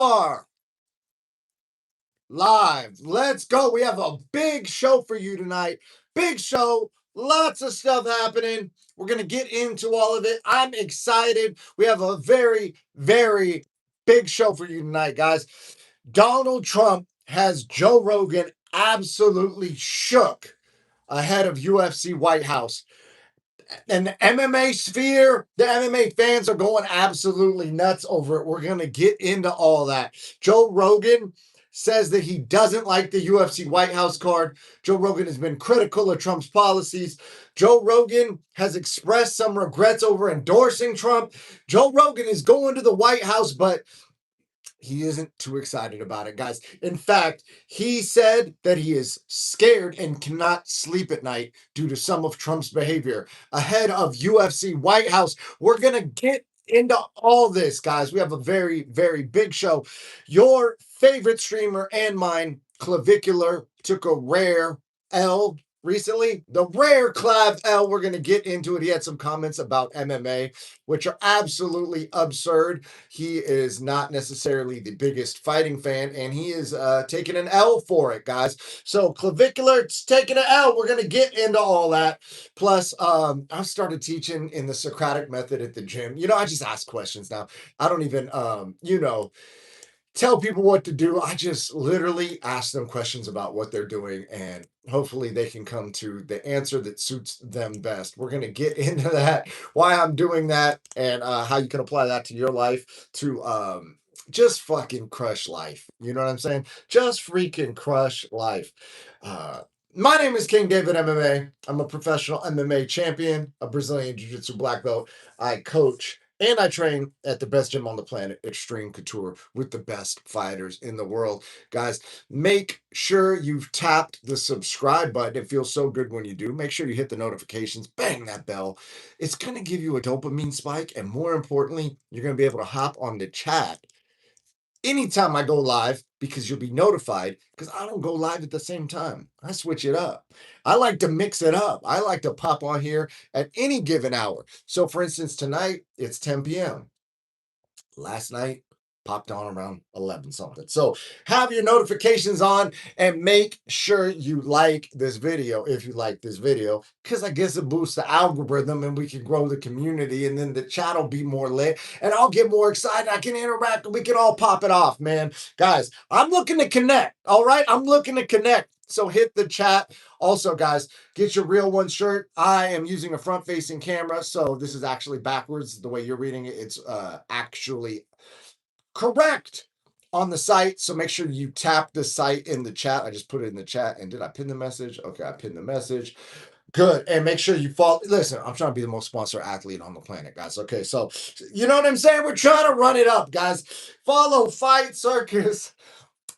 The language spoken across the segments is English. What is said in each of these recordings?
Are live. Let's go. We have a big show for you tonight. Big show. Lots of stuff happening. We're going to get into all of it. I'm excited. We have a very, very big show for you tonight, guys. Donald Trump has Joe Rogan absolutely shook ahead of UFC White House. And the MMA sphere, the MMA fans are going absolutely nuts over it. We're going to get into all that. Joe Rogan says that he doesn't like the UFC White House card. Joe Rogan has been critical of Trump's policies. Joe Rogan has expressed some regrets over endorsing Trump. Joe Rogan is going to the White House, but he isn't too excited about it, guys. In fact, he said that he is scared and cannot sleep at night due to some of Trump's behavior ahead of UFC White House. We're going to get into all this, guys. We have a very, very big show. Your favorite streamer and mine, Clavicular, took a rare L recently. The rare Clav L, we're going to get into it. He had some comments about MMA, which are absolutely absurd. He is not necessarily the biggest fighting fan, and he is taking an L for it, guys. So Clavicular's taking an L. We're going to get into all that. Plus, I've started teaching in the Socratic method at the gym. I just ask questions now. I don't even, tell people what to do. I just literally ask them questions about what they're doing, and hopefully they can come to the answer that suits them best. We're going to get into that, why I'm doing that, and how you can apply that to your life to just fucking crush life. You know what I'm saying? Just freaking crush life. Uh, my name is King David MMA. I'm a professional MMA champion, a Brazilian Jiu-Jitsu black belt. I coach and I train at the best gym on the planet, Extreme Couture, with the best fighters in the world. Guys, make sure you've tapped the subscribe button. It feels so good when you do. Make sure you hit the notifications, bang that bell. It's going to give you a dopamine spike. And more importantly, you're going to be able to hop on the chat anytime I go live because you'll be notified, because I don't go live at the same time. I switch it up. I like to mix it up. I like to pop on here at any given hour. So for instance, tonight it's 10 p.m. Last night popped on around 11 something. So have your notifications on and make sure you like this video if you like this video, because I guess it boosts the algorithm and we can grow the community, and then the chat will be more lit and I'll get more excited. I can interact and we can all pop it off, man. Guys, I'm looking to connect. All right. I'm looking to connect. So hit the chat. Also, guys, get your Real One shirt. I am using a front-facing camera, so this is actually backwards. The way you're reading it, it's actually correct on the site. So make sure you tap the site in the chat. I just put it in the chat. And did I pin the message? Okay, I pinned the message. Good. And make sure you follow. Listen, I'm trying to be the most sponsored athlete on the planet, guys. Okay, so you know what I'm saying? We're trying to run it up, guys. Follow Fight Circus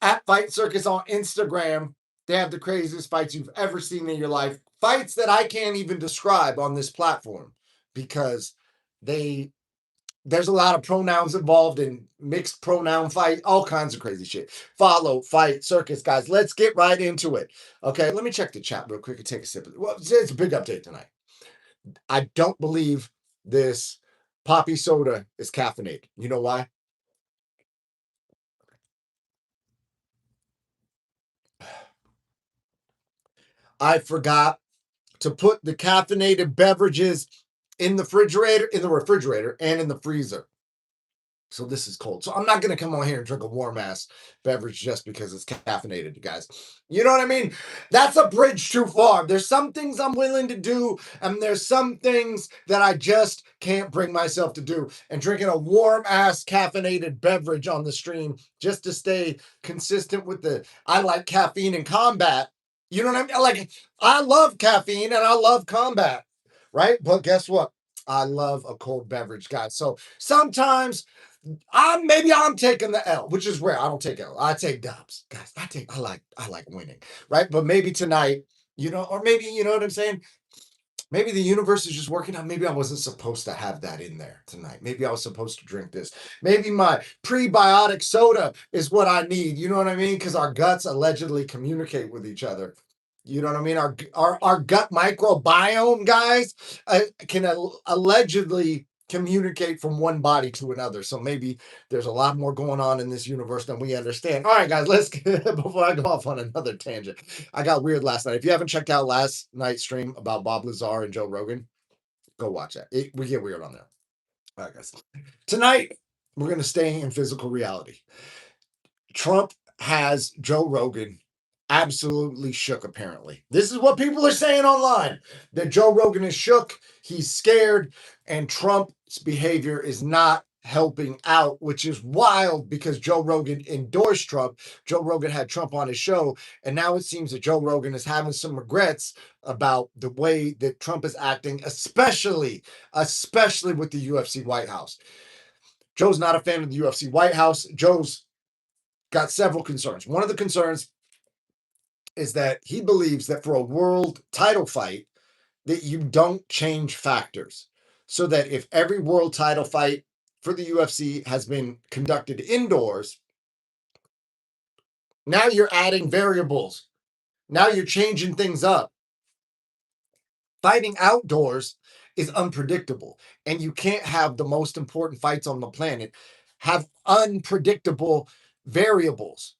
at Fight Circus on Instagram. They have the craziest fights you've ever seen in your life. Fights that I can't even describe on this platform because there's a lot of pronouns involved in mixed pronoun fight, all kinds of crazy shit. Follow Fight Circus, guys. Let's get right into it. Okay, let me check the chat real quick and take a sip of it. Well, it's a big update tonight. I don't believe this poppy soda is caffeinated. You know why? I forgot to put the caffeinated beverages in the refrigerator and in the freezer. So this is cold. So I'm not going to come on here and drink a warm ass beverage just because it's caffeinated, you guys. You know what I mean? That's a bridge too far. There's some things I'm willing to do, and there's some things that I just can't bring myself to do. And drinking a warm ass caffeinated beverage on the stream just to stay consistent with I like caffeine in combat. You know what I mean? Like, I love caffeine and I love combat, right? But guess what? I love a cold beverage, guys. So sometimes maybe I'm taking the L, which is rare. I don't take L. I take dubs, guys. I like winning, right? But maybe tonight, or maybe you know what I'm saying. Maybe the universe is just working out. Maybe I wasn't supposed to have that in there tonight. Maybe I was supposed to drink this. Maybe my prebiotic soda is what I need. You know what I mean? Because our guts allegedly communicate with each other. You know what I mean? Our gut microbiome, guys, can allegedly communicate from one body to another. So maybe there's a lot more going on in this universe than we understand. All right, guys, let's get, before I go off on another tangent. I got weird last night. If you haven't checked out last night's stream about Bob Lazar and Joe Rogan, go watch that. We get weird on there. All right, guys. Tonight, we're going to stay in physical reality. Trump has Joe Rogan absolutely shook, apparently. This is what people are saying online, that Joe Rogan is shook, he's scared, and Trump's behavior is not helping out, which is wild because Joe Rogan endorsed Trump. Joe Rogan had Trump on his show, and now it seems that Joe Rogan is having some regrets about the way that Trump is acting, especially with the UFC White House. Joe's not a fan of the UFC White House. Joe's got several concerns. One of the concerns is that he believes that for a world title fight, that you don't change factors. So that if every world title fight for the UFC has been conducted indoors, now you're adding variables. Now you're changing things up. Fighting outdoors is unpredictable, and you can't have the most important fights on the planet have unpredictable variables.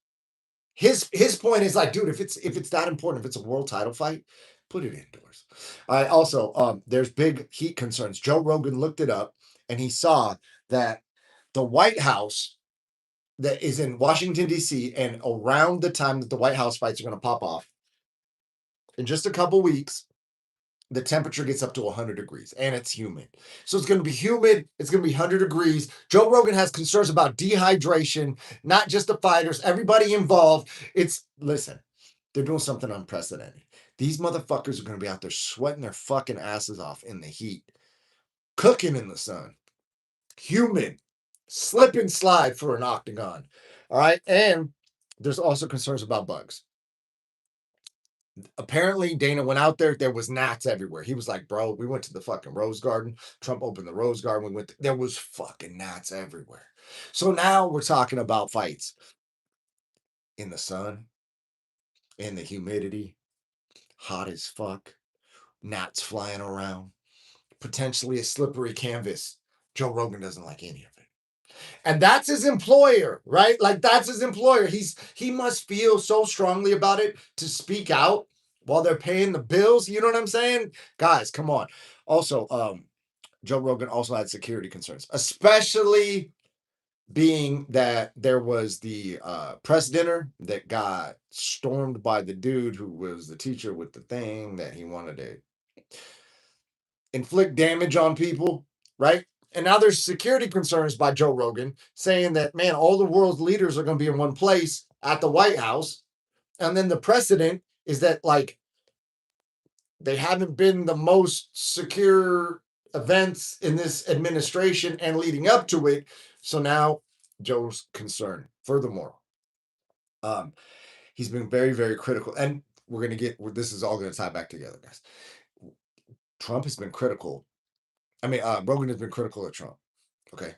His point is like, dude, if it's that important, if it's a world title fight, put it indoors. All right. Also, there's big heat concerns. Joe Rogan looked it up, and he saw that the White House that is in Washington D.C. and around the time that the White House fights are going to pop off, in just a couple weeks, the temperature gets up to 100 degrees and it's humid. So it's going to be humid. It's going to be 100 degrees. Joe Rogan has concerns about dehydration, not just the fighters, everybody involved. Listen, they're doing something unprecedented. These motherfuckers are going to be out there sweating their fucking asses off in the heat, cooking in the sun, humid, slip and slide for an octagon. All right. And there's also concerns about bugs. Apparently Dana went out there was gnats everywhere. He was like, bro, we went to the fucking Rose Garden. Trump opened the Rose Garden. There was fucking gnats everywhere. So now we're talking about fights in the sun, in the humidity, hot as fuck, gnats flying around, potentially a slippery canvas. Joe Rogan doesn't like any of it. And that's his employer, right? Like, that's his employer. He must feel so strongly about it to speak out while they're paying the bills. You know what I'm saying? Guys, come on. Also, Joe Rogan also had security concerns, especially being that there was the press dinner that got stormed by the dude who was the teacher with the thing that he wanted to inflict damage on people, right? And now there's security concerns by Joe Rogan saying that, man, all the world's leaders are going to be in one place at the White House. And then the precedent is that, like, they haven't been the most secure events in this administration and leading up to it. So now Joe's concerned. Furthermore, he's been very, very critical. And this is all going to tie back together, guys. Trump has been critical. Rogan has been critical of Trump. Okay.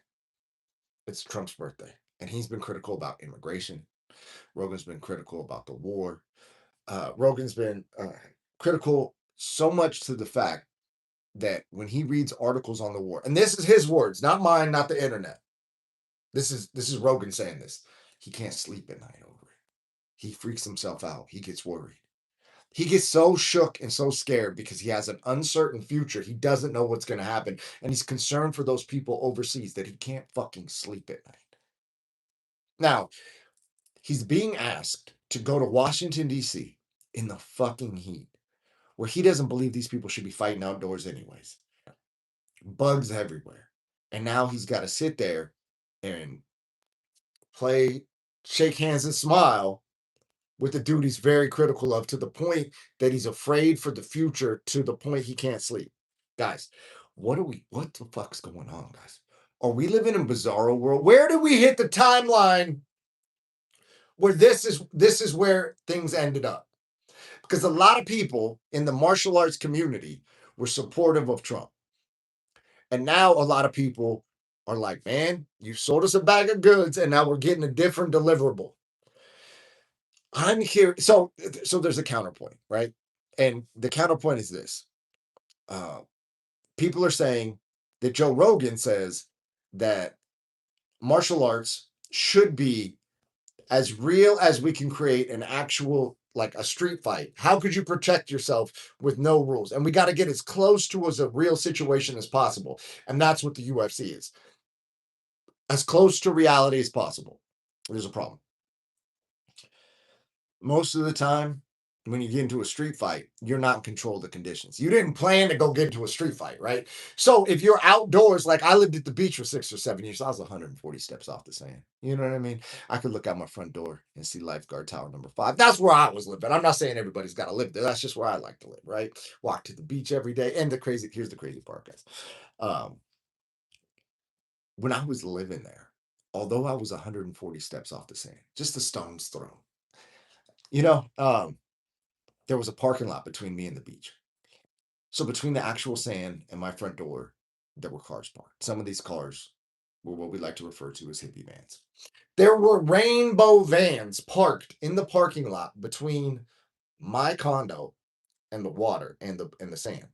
It's Trump's birthday. And he's been critical about immigration. Rogan's been critical about the war. Rogan's been critical so much to the fact that when he reads articles on the war, and this is his words, not mine, not the internet. This is Rogan saying this. He can't sleep at night over it. He freaks himself out. He gets worried. He gets so shook and so scared because he has an uncertain future. He doesn't know what's going to happen. And he's concerned for those people overseas that he can't fucking sleep at night. Now, he's being asked to go to Washington, D.C. in the fucking heat, where he doesn't believe these people should be fighting outdoors anyways. Bugs everywhere. And now he's got to sit there and shake hands and smile with the dude he's very critical of, to the point that he's afraid for the future, to the point he can't sleep. Guys, what the fuck's going on, guys? Are we living in a bizarro world? Where do we hit the timeline where this is where things ended up? Because a lot of people in the martial arts community were supportive of Trump. And now a lot of people are like, man, you sold us a bag of goods and now we're getting a different deliverable. I'm here. So there's a counterpoint, right? And the counterpoint is this. People are saying that Joe Rogan says that martial arts should be as real as we can create an actual, like a street fight. How could you protect yourself with no rules? And we got to get as close to as a real situation as possible. And that's what the UFC is. As close to reality as possible. There's a problem. Most of the time, when you get into a street fight, you're not in control of the conditions. You didn't plan to go get into a street fight, right? So if you're outdoors, like I lived at the beach for 6 or 7 years, I was 140 steps off the sand. You know what I mean? I could look out my front door and see lifeguard tower number 5. That's where I was living. I'm not saying everybody's got to live there. That's just where I like to live, right? Walk to the beach every day. And here's the crazy part, guys. Um, when I was living there, although I was 140 steps off the sand, just a stone's throw, you know, there was a parking lot between me and the beach. So between the actual sand and my front door, there were cars parked. Some of these cars were what we like to refer to as hippie vans. There were rainbow vans parked in the parking lot between my condo and the water and the sand.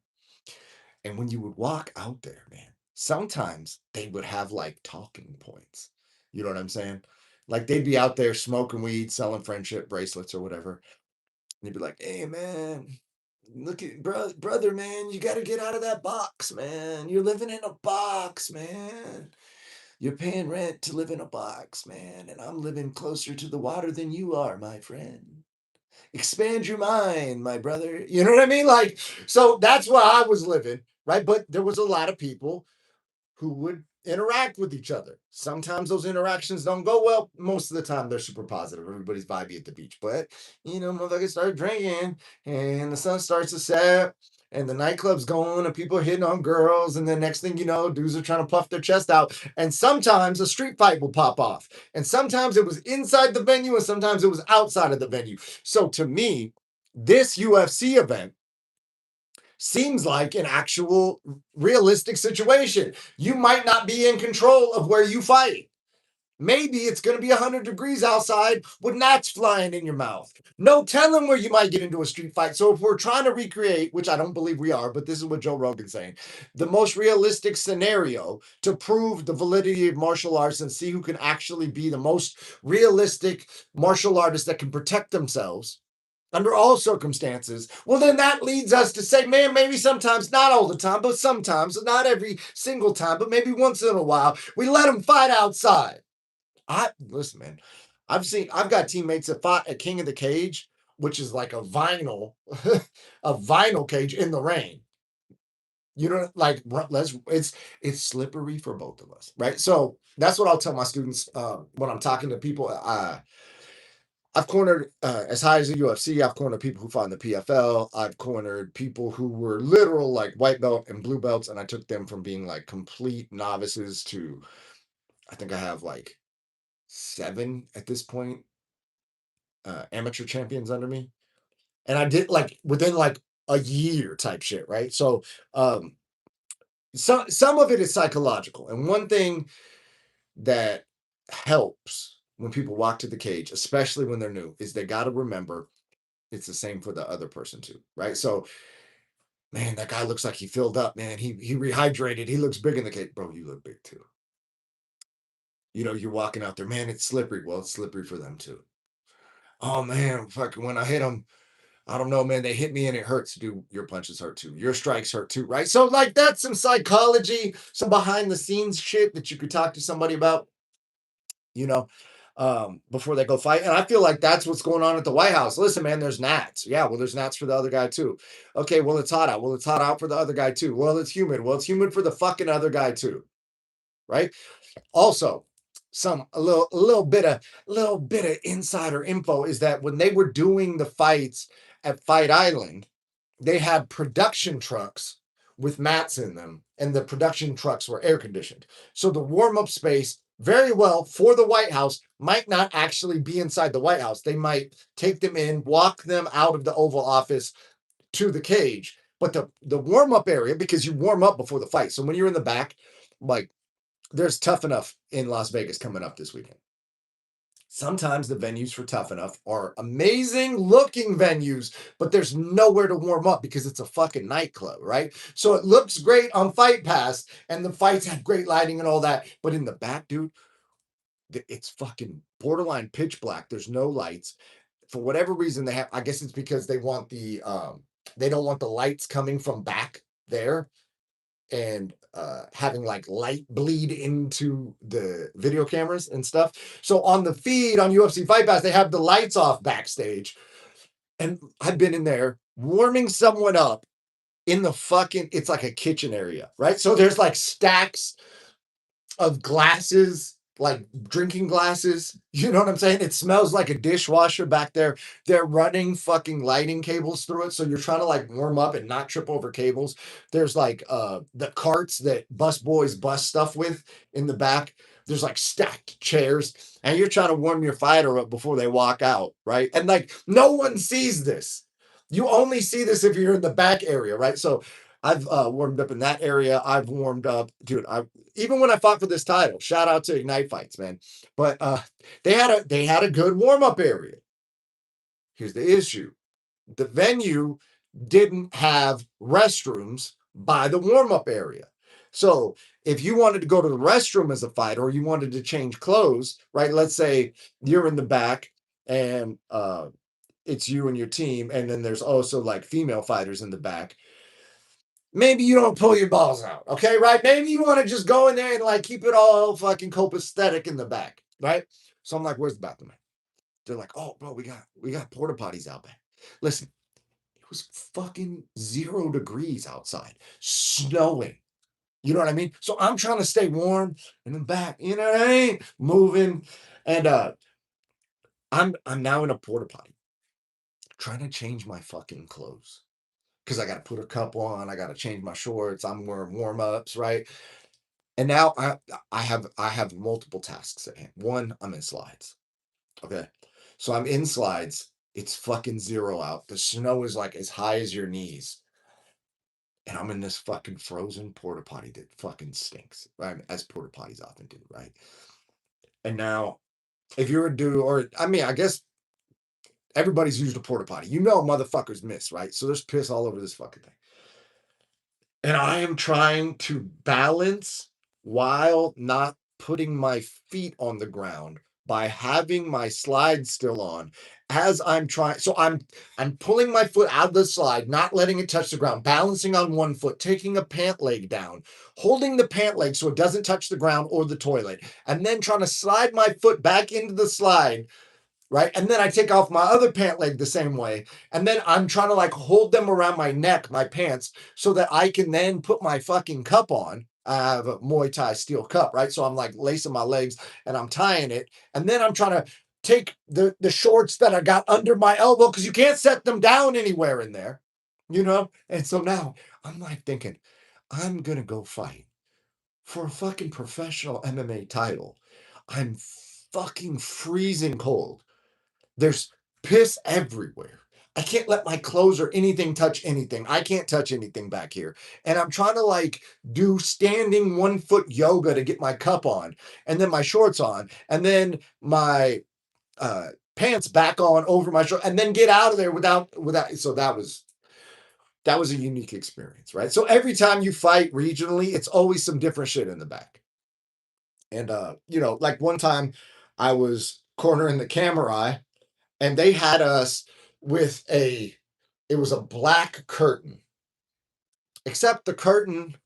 And when you would walk out there, man, sometimes they would have like talking points. You know what I'm saying? Like they'd be out there smoking weed, selling friendship bracelets or whatever. And they'd be like, "Hey, man, look at brother, man, you got to get out of that box, man. You're living in a box, man. You're paying rent to live in a box, man. And I'm living closer to the water than you are, my friend. Expand your mind, my brother." You know what I mean? Like, so that's where I was living, right? But there was a lot of people who would interact with each other. Sometimes those interactions don't go well. Most of the time, they're super positive. Everybody's vibey at the beach. But, motherfuckers start drinking and the sun starts to set and the nightclub's going and people are hitting on girls. And then next thing you know, dudes are trying to puff their chest out. And sometimes a street fight will pop off. And sometimes it was inside the venue and sometimes it was outside of the venue. So to me, this UFC event seems like an actual realistic situation. You might not be in control of where you fight. Maybe it's going to be 100 degrees outside with gnats flying in your mouth. No telling where you might get into a street fight. So if we're trying to recreate, which I don't believe we are, but this is what Joe Rogan's saying, the most realistic scenario to prove the validity of martial arts and see who can actually be the most realistic martial artist that can protect themselves under all circumstances, well, then that leads us to say, man, maybe sometimes, not all the time, but sometimes, not every single time, but maybe once in a while, we let them fight outside. Listen, man, I've got teammates that fought at King of the Cage, which is like a vinyl, a vinyl cage in the rain. You know, like it's slippery for both of us, right? So that's what I'll tell my students when I'm talking to people. I've cornered as high as the UFC. I've cornered people who fought in the PFL. I've cornered people who were literal like white belt and blue belts, and I took them from being like complete novices to I think I have like 7 at this point amateur champions under me, and I did like within like a year type shit, right? So um, some of it is psychological, and one thing that helps when people walk to the cage, especially when they're new, is they got to remember it's the same for the other person too, right? So, man, that guy looks like he filled up, man. He rehydrated. He looks big in the cage. Bro, you look big too. You're walking out there, man, it's slippery. Well, it's slippery for them too. Oh man, fucking when I hit them, I don't know, man. They hit me and it hurts. Dude, your punches hurt too. Your strikes hurt too, right? So, like, that's some psychology, some behind the scenes shit that you could talk to somebody about, you know, before they go fight. And I feel like that's what's going on at the White House. Listen, man, there's gnats. Yeah, well, there's gnats for the other guy too. Okay, well, it's hot out. Well, it's hot out for the other guy too. Well, it's humid. Well, it's humid for the fucking other guy too. Right? Also, a little bit of insider info is that when they were doing the fights at Fight Island, they had production trucks with mats in them, and the production trucks were air conditioned. So the warm up space, very well for the White House, might not actually be inside the White House. They might take them in, walk them out of the Oval Office to the cage. But the warm up area, because you warm up before the fight. So when you're in the back, like there's Tough Enough in Las Vegas coming up this weekend. Sometimes the venues for Tough Enough are amazing looking venues, but there's nowhere to warm up because it's a fucking nightclub, right? So it looks great on Fight Pass and the fights have great lighting and all that. But in the back, dude, it's fucking borderline pitch black. There's no lights. For whatever reason, they have, I guess it's because they don't want the lights coming from back there and having like light bleed into the video cameras and stuff. So on the feed on UFC Fight Pass, they have the lights off backstage. And I've been in there warming someone up in the fucking, it's like a kitchen area, right? So there's like stacks of glasses, like drinking glasses. You know what I'm saying? It smells like a dishwasher back there. They're running fucking lighting cables through it. So you're trying to like warm up and not trip over cables. There's like the carts that bus boys bus stuff with in the back. There's like stacked chairs, and you're trying to warm your fighter up before they walk out, right? And like no one sees this. You only see this if you're in the back area, right? So I've warmed up in that area. I've warmed up, dude. I even when I fought for this title, shout out to Ignite Fights, man. But they had a good warm up area. Here's the issue: the venue didn't have restrooms by the warm up area. So if you wanted to go to the restroom as a fighter, or you wanted to change clothes, right? Let's say you're in the back and it's you and your team, and then there's also like female fighters in the back. Maybe you don't pull your balls out, okay, right? Maybe you want to just go in there and like keep it all fucking copacetic in the back, right? So I'm like, where's the bathroom? They're like, oh, bro, we got porta potties out back. Listen, it was fucking 0 degrees outside, snowing. You know what I mean? So I'm trying to stay warm in the back, you know what I mean? Moving, and I'm now in a porta potty, trying to change my fucking clothes because I got to put a cup on, I got to change my shorts, I'm wearing warm ups, right? And now I have multiple tasks at hand. One, I'm in slides. Okay. So I'm in slides. It's fucking 0 out. The snow is like as high as your knees. And I'm in this fucking frozen porta potty that fucking stinks. Right? As porta potties often do, right? And now if you're a dude, or I mean, I guess everybody's used a porta potty. You know motherfuckers miss, right? So there's piss all over this fucking thing. And I am trying to balance while not putting my feet on the ground by having my slide still on as I'm trying. So I'm pulling my foot out of the slide, not letting it touch the ground, balancing on one foot, taking a pant leg down, holding the pant leg so it doesn't touch the ground or the toilet, and then trying to slide my foot back into the slide, right? And then I take off my other pant leg the same way. And then I'm trying to like hold them around my neck, my pants, so that I can then put my fucking cup on. I have a Muay Thai steel cup, right? So I'm like lacing my legs and I'm tying it. And then I'm trying to take the shorts that I got under my elbow because you can't set them down anywhere in there, you know? And so now I'm like thinking, I'm going to go fight for a fucking professional MMA title. I'm fucking freezing cold. There's piss everywhere. I can't let my clothes or anything touch anything. I can't touch anything back here. And I'm trying to like do standing 1 foot yoga to get my cup on and then my shorts on and then my pants back on over my short and then get out of there without so that was a unique experience, right? So every time you fight regionally, it's always some different shit in the back. And like one time I was cornering the camera eye and they had us with it was a black curtain, except the curtain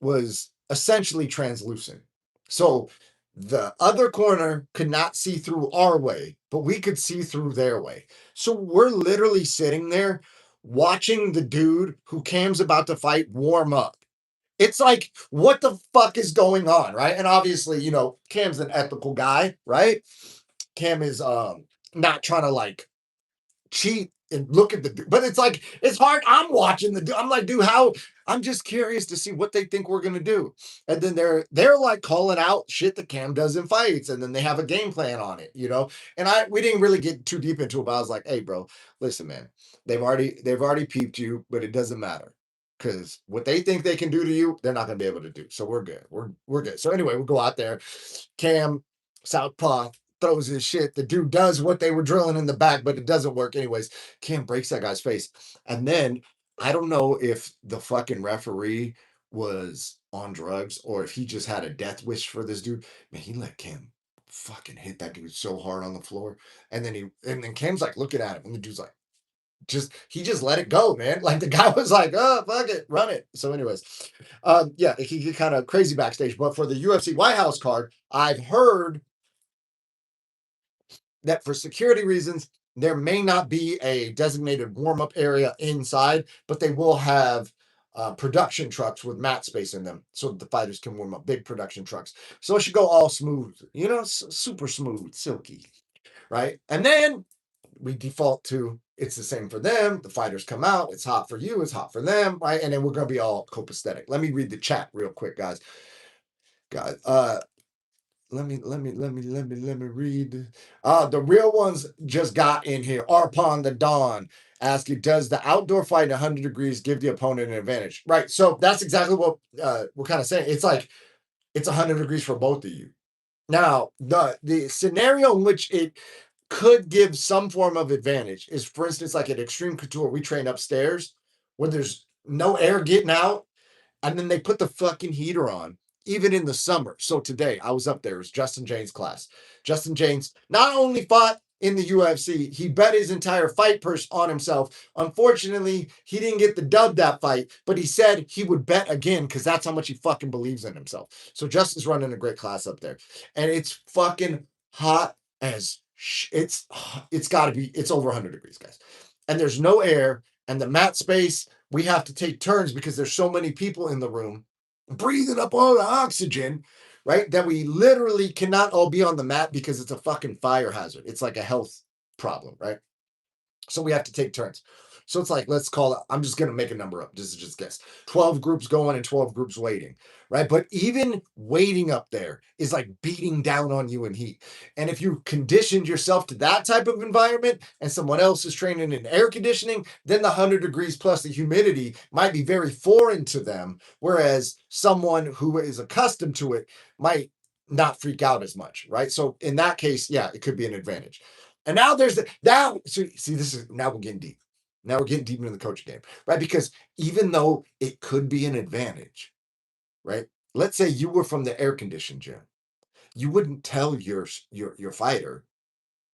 was essentially translucent. So the other corner could not see through our way, but we could see through their way. So we're literally sitting there watching the dude who Cam's about to fight warm up. It's like, what the fuck is going on, right? And obviously, Cam's an ethical guy, right? Cam is not trying to like cheat and look at but it's like it's hard. I'm watching I'm like, dude, how I'm just curious to see what they think we're gonna do. And then they're like calling out shit that Cam does in fights, and then they have a game plan on it. And we didn't really get too deep into it, but I was like, hey, bro, listen, man, they've already peeped you, but it doesn't matter. Because what they think they can do to you, they're not gonna be able to do. So we're good. We're good. So anyway, we'll go out there. Cam, Southpaw, throws his shit. The dude does what they were drilling in the back, but it doesn't work anyways. Cam breaks that guy's face. And then I don't know if the fucking referee was on drugs or if he just had a death wish for this dude. Man, he let Cam fucking hit that dude so hard on the floor. And then Cam's like looking at him, and the dude's like, he just let it go, man. Like the guy was like, oh, fuck it, run it. So, anyways, yeah, it can get kind of crazy backstage. But for the UFC White House card, I've heard that for security reasons, there may not be a designated warm-up area inside, but they will have production trucks with mat space in them so that the fighters can warm up, big production trucks. So it should go all smooth, super smooth, silky, right? And then we default to it's the same for them. The fighters come out, it's hot for you, it's hot for them, right? And then we're gonna be all copacetic. Let me read the chat real quick, guys. Guys, let me read. The real ones just got in here. Arpon the Dawn asking, does the outdoor fight at 100 degrees give the opponent an advantage? Right. So that's exactly what we're kind of saying. It's like it's 100 degrees for both of you. Now, the scenario in which it could give some form of advantage is, for instance, like at Extreme Couture, we train upstairs where there's no air getting out, and then they put the fucking heater on, even in the summer. So today I was up there. It was Justin James' class. Justin James not only fought in the UFC, he bet his entire fight purse on himself. Unfortunately, he didn't get the dub that fight, but he said he would bet again because that's how much he fucking believes in himself. So Justin's running a great class up there, and it's fucking hot as it's got to be. It's over 100 degrees, guys, and there's no air, and the mat space we have to take turns because there's so many people in the room breathing up all the oxygen, right? That we literally cannot all be on the mat because it's a fucking fire hazard. It's like a health problem, right? So we have to take turns. So it's like, let's call it, I'm just going to make a number up. This is just guess. 12 groups going and 12 groups waiting, right? But even waiting up there is like beating down on you in heat. And if you conditioned yourself to that type of environment and someone else is training in air conditioning, then the 100 degrees plus the humidity might be very foreign to them. Whereas someone who is accustomed to it might not freak out as much, right? So in that case, yeah, it could be an advantage. And now there's see, this is now we're getting deep. Now we're getting deep into the coaching game, right? Because even though it could be an advantage, right? Let's say you were from the air conditioned gym, you wouldn't tell your fighter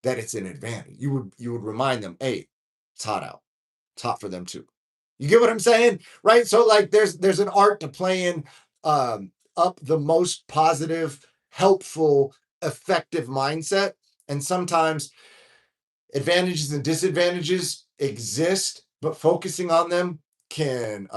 that it's an advantage. You would remind them, hey, it's hot out. It's hot for them too. You get what I'm saying, right? So like, there's an art to playing up the most positive, helpful, effective mindset, and sometimes advantages and disadvantages exist, but focusing on them can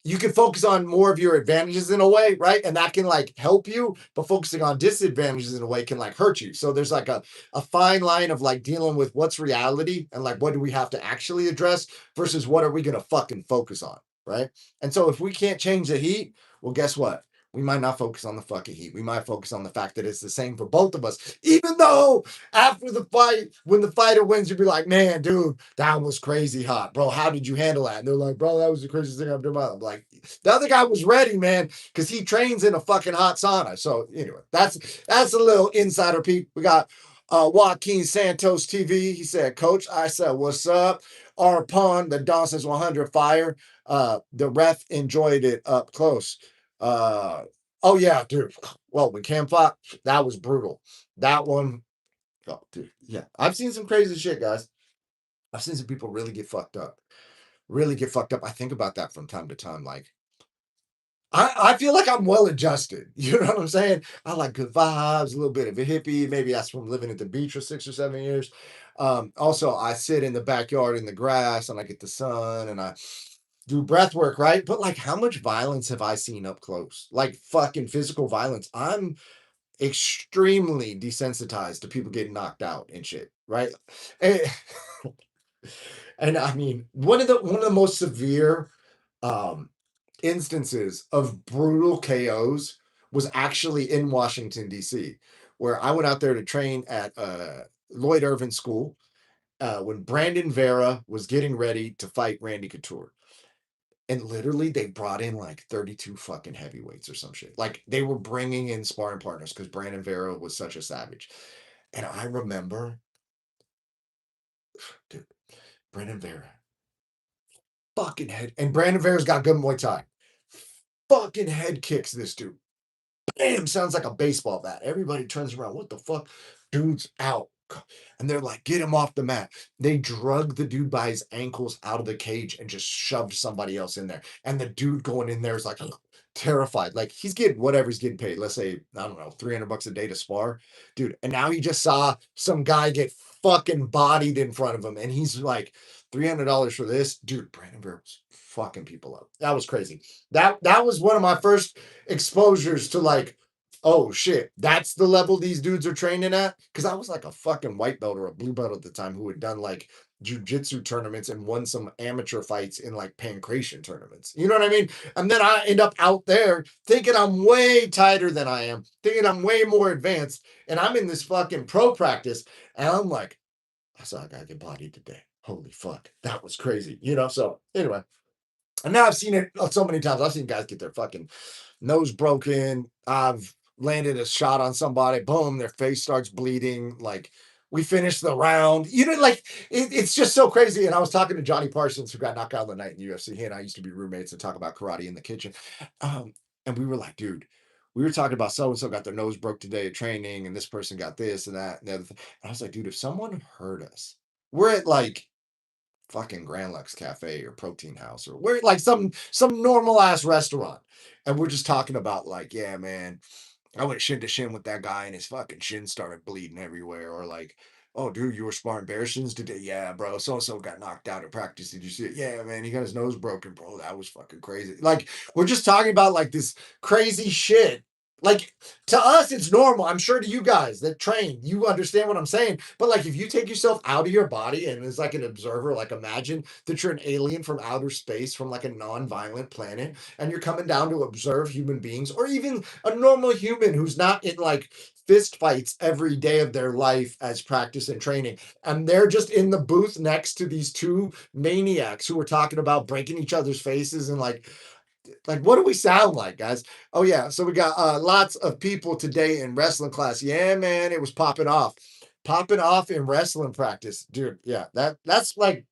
you can focus on more of your advantages in a way, right? And that can like help you, but focusing on disadvantages in a way can like hurt you. So there's like a fine line of like dealing with what's reality and like what do we have to actually address versus what are we gonna fucking focus on, right? And so if we can't change the heat, well, guess what? We might not focus on the fucking heat. We might focus on the fact that it's the same for both of us. Even though after the fight, when the fighter wins, you'd be like, man, dude, that was crazy hot. Bro, how did you handle that? And they're like, bro, that was the craziest thing I've done. I'm like, the other guy was ready, man, because he trains in a fucking hot sauna. So anyway, that's a little insider peek. We got Joaquin Santos TV. He said, Coach, I said, what's up? Our pun, the Don says 100 fire. The ref enjoyed it up close. Oh yeah, dude. Well, when Cam fought, that was brutal. That one, oh, dude, yeah. I've seen some crazy shit, guys. I've seen some people really get fucked up. Really get fucked up. I think about that from time to time. Like, I feel like I'm well adjusted. You know what I'm saying? I like good vibes, a little bit of a hippie. Maybe that's from living at the beach for 6 or 7 years. Also, I sit in the backyard in the grass and I get the sun and I do breath work, right? But like, how much violence have I seen up close? Like fucking physical violence. I'm extremely desensitized to people getting knocked out and shit, right? And, and I mean, one of the most severe um instances of brutal KOs was actually in Washington, D.C., where I went out there to train at Lloyd Irvin School when Brandon Vera was getting ready to fight Randy Couture. And literally, they brought in like 32 fucking heavyweights or some shit. Like they were bringing in sparring partners because Brandon Vera was such a savage. And I remember, dude, Brandon Vera, fucking head, and Brandon Vera's got good Muay Thai. Fucking head kicks this dude. Bam! Sounds like a baseball bat. Everybody turns around. What the fuck? Dude's out. And they're like, get him off the mat. They drug the dude by his ankles out of the cage and just shoved somebody else in there. And the dude going in there is like terrified. Like he's getting whatever he's getting paid. Let's say, I don't know, 300 bucks a day to spar. Dude. And now he just saw some guy get fucking bodied in front of him. And he's like, $300 for this. Dude, Brandon Vera was fucking people up. That was crazy. That was one of my first exposures to like, oh shit, that's the level these dudes are training at. Because I was like a fucking white belt or a blue belt at the time who had done like jujitsu tournaments and won some amateur fights in like pancration tournaments. You know what I mean? And then I end up out there thinking I'm way tighter than I am, thinking I'm way more advanced, and I'm in this fucking pro practice, and I'm like, I saw a guy get bodied today. Holy fuck, that was crazy. So anyway, and now I've seen it so many times. I've seen guys get their fucking nose broken. I've landed a shot on somebody, boom, their face starts bleeding. Like we finished the round. Like it's just so crazy. And I was talking to Johnny Parsons, who got knocked out the night in UFC. He and I used to be roommates and talk about karate in the kitchen. And we were like, dude, we were talking about so and so got their nose broke today at training, and this person got this and that and the other thing. And I was like, dude, if someone heard us, we're at like fucking Grand Lux Cafe or Protein House, or we're like some normal ass restaurant, and we're just talking about like, yeah, man, I went shin to shin with that guy, and his fucking shin started bleeding everywhere. Or like, oh, dude, you were sparring bear shins today? Yeah, bro. So and so got knocked out at practice. Did you see it? Yeah, man, he got his nose broken, bro. That was fucking crazy. Like, we're just talking about like this crazy shit. Like to us, it's normal. I'm sure to you guys that train, you understand what I'm saying. But like, if you take yourself out of your body and as like an observer, like imagine that you're an alien from outer space, from like a non-violent planet, and you're coming down to observe human beings, or even a normal human who's not in like fist fights every day of their life as practice and training. And they're just in the booth next to these two maniacs who are talking about breaking each other's faces and like what do we sound like, guys? Oh yeah, so we got lots of people today in wrestling class. Yeah, man, it was popping off in wrestling practice, dude. Yeah, that's one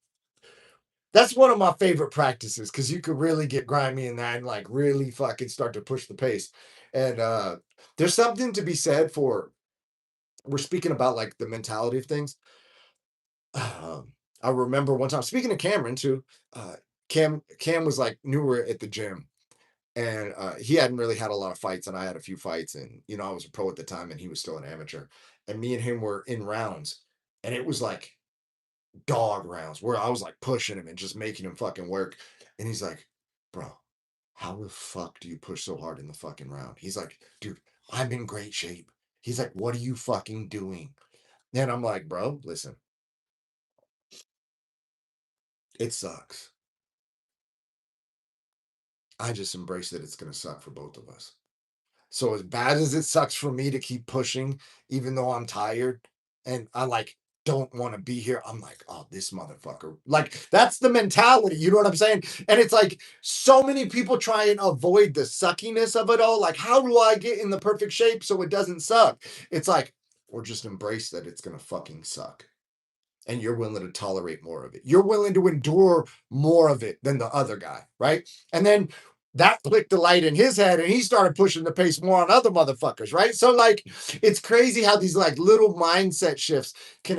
of my favorite practices because you could really get grimy in that and like really fucking start to push the pace. And there's something to be said for, we're speaking about like the mentality of things. I remember one time speaking to Cameron too. Cam was like newer at the gym, and he hadn't really had a lot of fights, and I had a few fights, and I was a pro at the time and he was still an amateur, and me and him were in rounds, and it was like dog rounds where I was like pushing him and just making him fucking work. And he's like, bro, how the fuck do you push so hard in the fucking round? He's like, dude, I'm in great shape. He's like, what are you fucking doing? And I'm like, bro, listen, it sucks. I just embrace that it's going to suck for both of us. So as bad as it sucks for me to keep pushing, even though I'm tired and I like don't want to be here, I'm like, oh, this motherfucker. Like that's the mentality. You know what I'm saying? And it's like so many people try and avoid the suckiness of it all. Like, how do I get in the perfect shape so it doesn't suck? It's like, or just embrace that it's gonna fucking suck, and you're willing to tolerate more of it. You're willing to endure more of it than the other guy, right? And then that clicked the light in his head and he started pushing the pace more on other motherfuckers, right? So like it's crazy how these like little mindset shifts can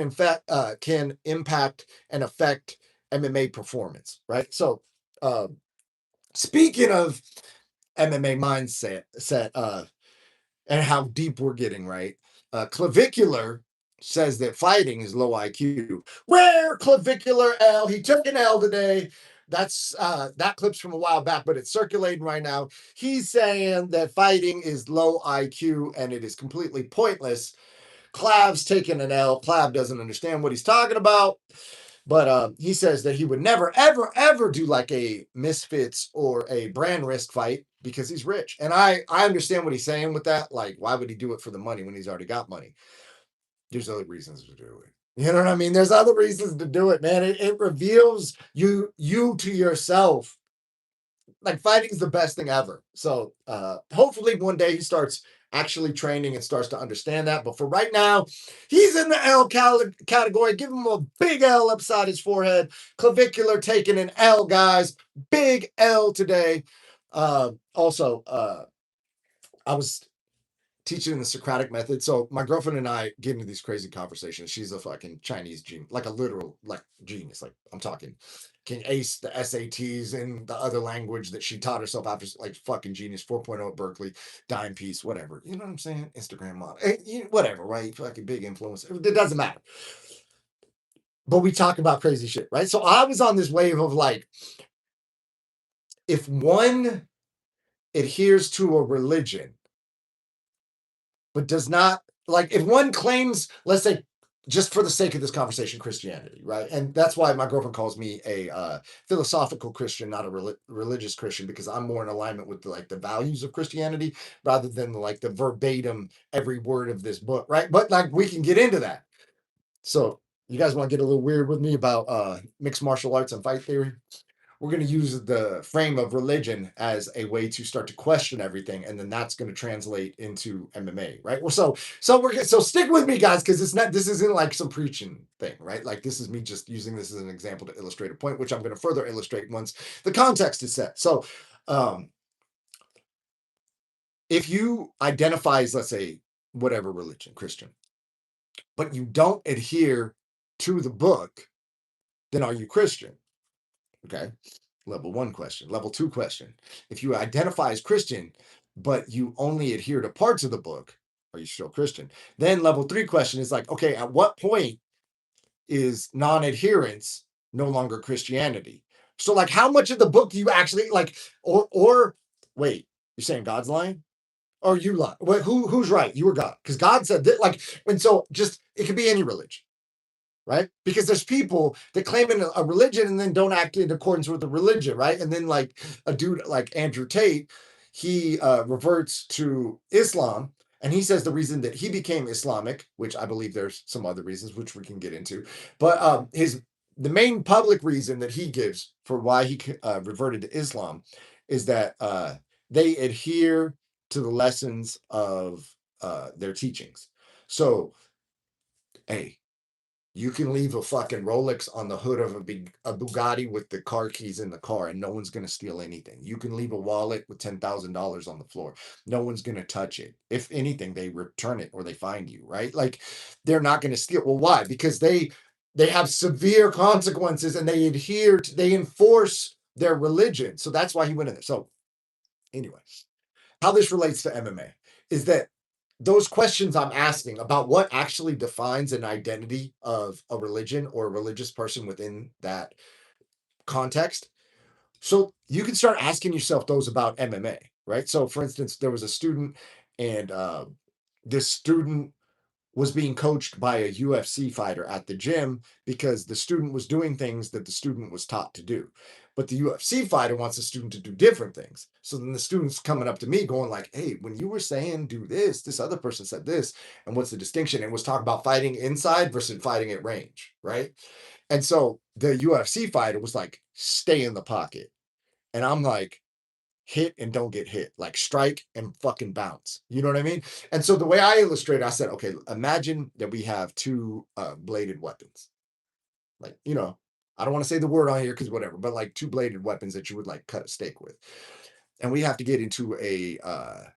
impact and affect MMA performance, right? So speaking of MMA mindset and how deep we're getting, right? Clavicular says that fighting is low IQ. Where clavicular L? He took an L today. That clip's from a while back, but it's circulating right now. He's saying that fighting is low IQ and it is completely pointless. Clav's taking an L. Clav doesn't understand what he's talking about. But he says that he would never, ever, ever do like a Misfits or a brand risk fight because he's rich. And I understand what he's saying with that. Like, why would he do it for the money when he's already got money? There's other reasons to do it. You know what I mean? There's other reasons to do it, man. It reveals you to yourself. like fighting is the best thing ever. So hopefully one day he starts actually training and starts to understand that. But for right now, he's in the category. Give him a big L upside his forehead. Clavicular taking an L, guys. Big L today. Also, I was teaching the Socratic method. So my girlfriend and I get into these crazy conversations. She's a fucking Chinese genius, like a literal like genius. Like I'm talking, can ace the SATs in the other language that she taught herself after like fucking genius 4.0 at Berkeley, dime piece, whatever. You know what I'm saying? Instagram model, whatever, right? Fucking big influence. It doesn't matter. But we talk about crazy shit, right? So I was on this wave of like, if one adheres to a religion but does not, like, if one claims, let's say, just for the sake of this conversation, Christianity, right? And that's why my girlfriend calls me a philosophical Christian, not a religious Christian, because I'm more in alignment with like the values of Christianity rather than like the verbatim every word of this book, right? But like we can get into that. So you guys want to get a little weird with me about mixed martial arts and fight theory? We're going to use the frame of religion as a way to start to question everything, and then that's going to translate into MMA, right? Well, so stick with me, guys, because this isn't like some preaching thing, right? Like this is me just using this as an example to illustrate a point, which I'm going to further illustrate once the context is set. So, if you identify as, let's say, whatever religion, Christian, but you don't adhere to the book, then are you Christian? Okay. Level one question. Level two question. If you identify as Christian, but you only adhere to parts of the book, are you still Christian? Then level three question is like, okay, at what point is non-adherence no longer Christianity? So like how much of the book do you actually like, or wait, you're saying God's lying? Or you lie? Who's right? You or God? Because God said that, like, and so just it could be any religion, right? Because there's people that claim in a religion and then don't act in accordance with the religion, right? And then like a dude like Andrew Tate, he reverts to Islam, and he says the reason that he became Islamic, which I believe there's some other reasons which we can get into, but the main public reason that he gives for why he reverted to Islam is that they adhere to the lessons of their teachings. So, hey, you can leave a fucking Rolex on the hood of a Bugatti with the car keys in the car, and no one's gonna steal anything. You can leave a wallet with $10,000 on the floor. No one's gonna touch it. If anything, they return it or they find you, right? Like they're not gonna steal. Well, why? Because they have severe consequences and they enforce their religion. So that's why he went in there. So anyway, how this relates to MMA is that those questions I'm asking about what actually defines an identity of a religion or a religious person within that context. So you can start asking yourself those about MMA, right? So, for instance, there was a student, and this student was being coached by a UFC fighter at the gym because the student was doing things that the student was taught to do. But the UFC fighter wants the student to do different things. So then the student's coming up to me going like, hey, when you were saying do this other person said this, and what's the distinction? And was talking about fighting inside versus fighting at range, right? And so the UFC fighter was like, stay in the pocket. And I'm like, hit and don't get hit, like strike and fucking bounce. You know what I mean? And so the way I illustrate, I said, okay, imagine that we have two bladed weapons. Like, I don't want to say the word on here because whatever, but like two bladed weapons that you would like cut a steak with. And we have to get into a